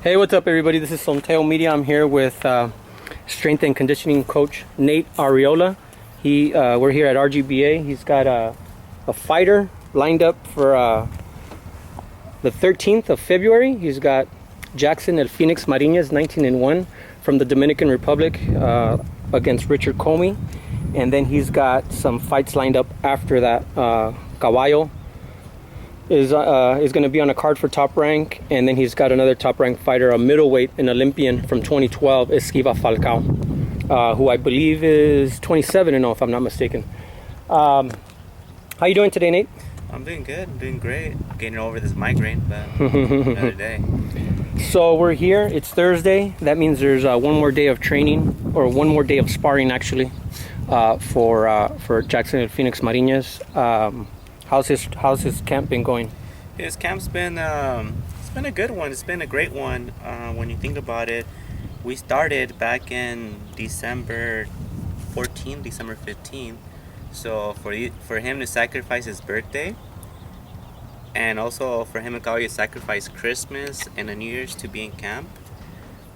Hey, what's up, everybody? This is Sonteo Media. I'm here with strength and conditioning coach Nate Arreola. We're here at RGBA. He's got a fighter lined up for the 13th of February. He's got Jackson Mariñez, 19-1, from the Dominican Republic against Richard Comey. And then he's got some fights lined up after that. Caballo is going to be on a card for Top Rank, and then he's got another Top Rank fighter, a middleweight, an Olympian from 2012, Esquiva Falcao, who I believe is 27-0, if I'm not mistaken. How you doing today, Nate? I'm doing good. I'm doing great. Getting over this migraine, but another day. So we're here. It's Thursday. That means there's one more day of training, or one more day of sparring, actually, for Jackson Mariñez. How's his camp been going? His camp's been it's been a good one. It's been a great one. When you think about it, we started back in December 15th. So for him to sacrifice his birthday, and also for him and Caballo to sacrifice Christmas and the New Year's to be in camp.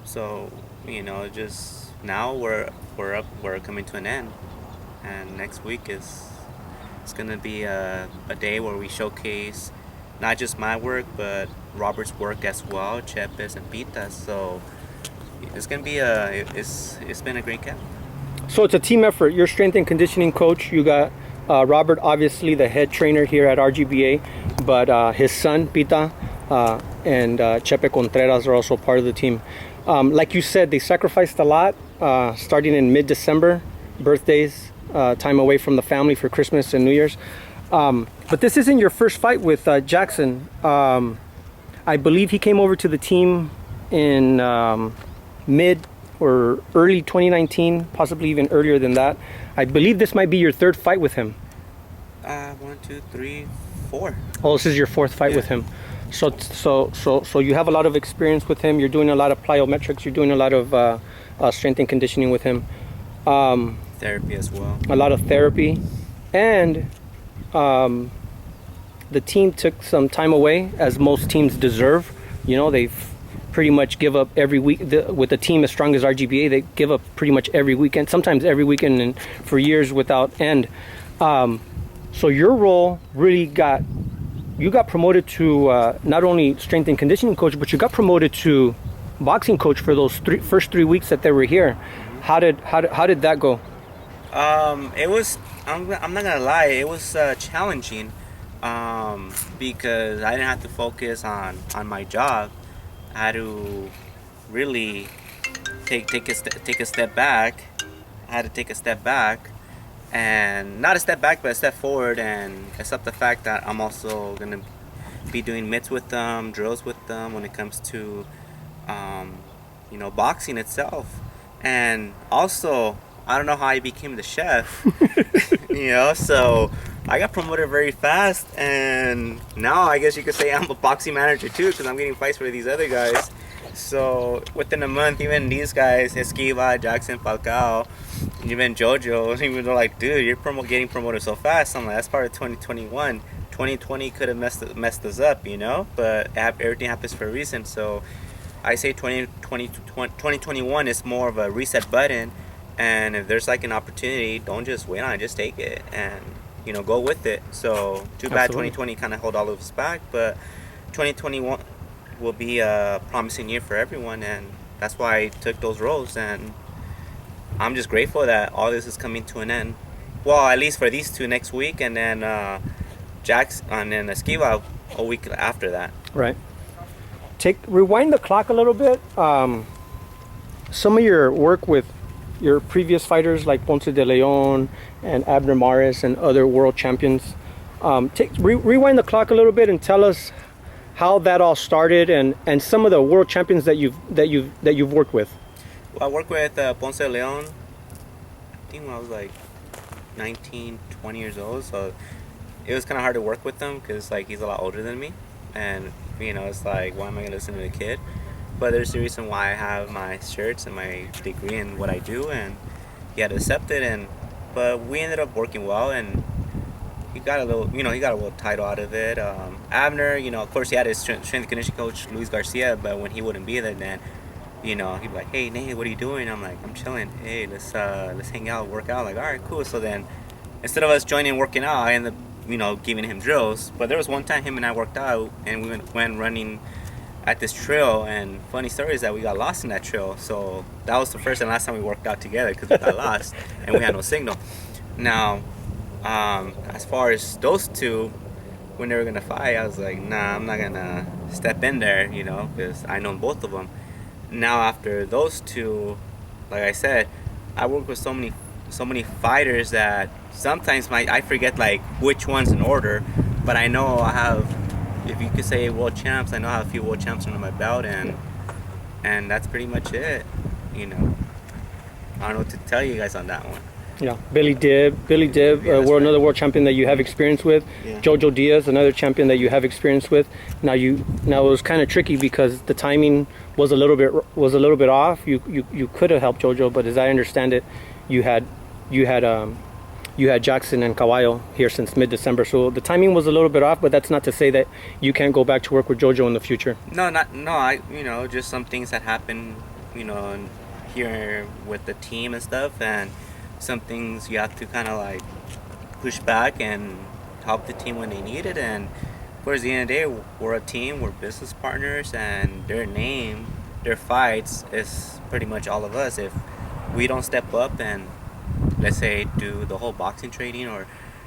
So just now we're coming to an end, and next week it's gonna be a day where we showcase not just my work but Robert's work as well, Chepes and Pitas. So it's gonna be it's been a great camp. So it's a team effort. You're strength and conditioning coach. You got Robert, obviously the head trainer here at RGBA, but his son Pita and Chepe Contreras are also part of the team. Like you said, they sacrificed a lot, starting in mid-December, birthdays, time away from the family for Christmas and New Year's. But this isn't your first fight with Jackson. I believe he came over to the team in mid or early 2019, possibly even earlier than that. I believe this might be your third fight with him. 1, 2, 3, 4. Oh, this is your fourth fight with him. So you have a lot of experience with him. You're doing a lot of plyometrics. You're doing a lot of strength and conditioning with him. Therapy as well. A lot of therapy. And the team took some time away, as most teams deserve. They've pretty much give up every week. With a team as strong as RGBA, they give up pretty much every weekend, sometimes every weekend, and for years without end. So your role really you got promoted to not only strength and conditioning coach, but you got promoted to boxing coach for those first 3 weeks that they were here. How did that go? It was, I'm not gonna lie, it was challenging, because I didn't have to focus on my job. I had to really take a step back. I had to take a step back, and not a step back, but a step forward, and accept the fact that I'm also gonna be doing mitts with them, drills with them when it comes to boxing itself. And also, I don't know how I became the chef. So I got promoted very fast, and now I guess you could say I'm a boxing manager too, because I'm getting fights for these other guys. So within a month, even these guys, Esquiva, Jackson, Falcao, even Jojo, even they're like, dude, you're getting promoted so fast. I'm like, that's part of 2021. 2020 could have messed us up, but everything happens for a reason. So I say 2021 is more of a reset button. And if there's like an opportunity, don't just wait on it, just take it and go with it. So too bad. Absolutely. 2020 kind of held all of us back, but 2021 will be a promising year for everyone, and that's why I took those roles. And I'm just grateful that all this is coming to an end. Well, at least for these two next week, and then Jackson and then Esquiva a week after that. Right. Rewind the clock a little bit. Some of your work with your previous fighters like Ponce de Leon and Abner Mares and other world champions. Rewind the clock a little bit and tell us how that all started, and some of the world champions that you've worked with. Well, I worked with Ponce de Leon, I think when I was like 19, 20 years old. So it was kind of hard to work with him because he's a lot older than me, and it's like, why am I gonna listen to the kid? But there's a reason why I have my shirts and my degree in what I do, and he had to accept it. But we ended up working well, and he got a little, you know, he got a little title out of it. Abner, you know, of course he had his strength and conditioning coach Luis Garcia, but when he wouldn't be there, then, you know, he'd be like, hey Nate, what are you doing? I'm like, I'm chilling. Hey, let's hang out, work out. Like, all right, cool. So then, instead of us joining working out, I ended up, you know, giving him drills. But there was one time him and I worked out, and we went running at this trail, and funny story is that we got lost in that trail. So that was the first and last time we worked out together because we got lost and we had no signal. Now, as far as those two, when they were gonna fight, I was like, nah, I'm not gonna step in there, you know, because I know both of them. Now after those two, like I said, I work with so many fighters that sometimes I forget like which one's in order, but I know I have, if you could say world champs, I know I have a few world champs under my belt, and that's pretty much it, you know. I don't know what to tell you guys on that one. Yeah, Billy Dibb, Yeah, we're another world champion that you have experience with. Yeah. Jojo Diaz, another champion that you have experience with. Now it was kind of tricky because the timing was a little bit off. You could have helped Jojo, but as I understand it, you had Jackson and Caballo here since mid-December, so the timing was a little bit off. But that's not to say that you can't go back to work with Jojo in the future. No, I, you know, just some things that happen, you know, here with the team and stuff, and some things you have to kind of like push back and help the team when they need it. And towards the end of the day, we're a team, we're business partners, and their name, their fights is pretty much all of us. If we don't step up and, let's say, do the whole boxing training, or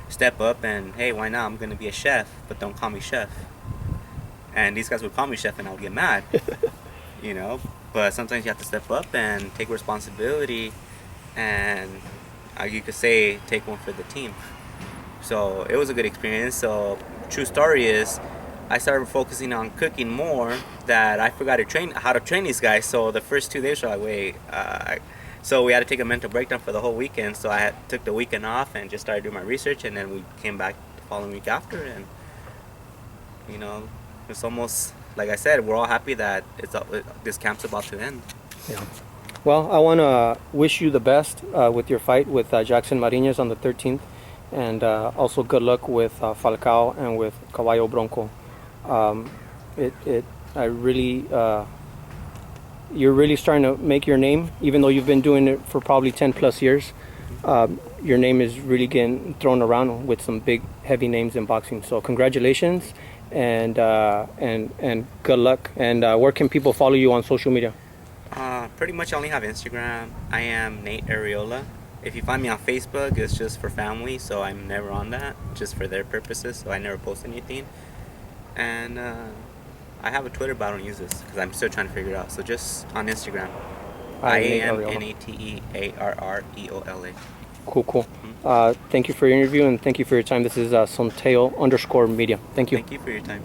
step up and, hey, why not, I'm gonna be a chef, but don't call me chef. And these guys would call me chef and I would get mad. You know, but sometimes you have to step up and take responsibility, and you could say take one for the team. So it was a good experience. So true story is, I started focusing on cooking more, that I forgot how to train these guys. So the first 2 days were like, wait, so we had to take a mental breakdown for the whole weekend. So I took the weekend off and just started doing my research, and then we came back the following week after, and you know, it's almost, like I said, we're all happy that this camp's about to end. Yeah. Well, I want to wish you the best with your fight with Jackson Mariñez on the 13th, and also good luck with Falcao and with Caballo Bronco. You're really starting to make your name, even though you've been doing it for probably 10 plus years. Your name is really getting thrown around with some big, heavy names in boxing. So congratulations, and good luck. And where can people follow you on social media? Pretty much I only have Instagram. I am Nate Arreola. If you find me on Facebook, it's just for family, so I'm never on that, just for their purposes, so I never post anything. And I have a Twitter, but I don't use this because I'm still trying to figure it out. So just on Instagram. IAMNATEARREOLA. Cool. Thank you for your interview, and thank you for your time. This is Sonteo _media. Thank you. Thank you for your time.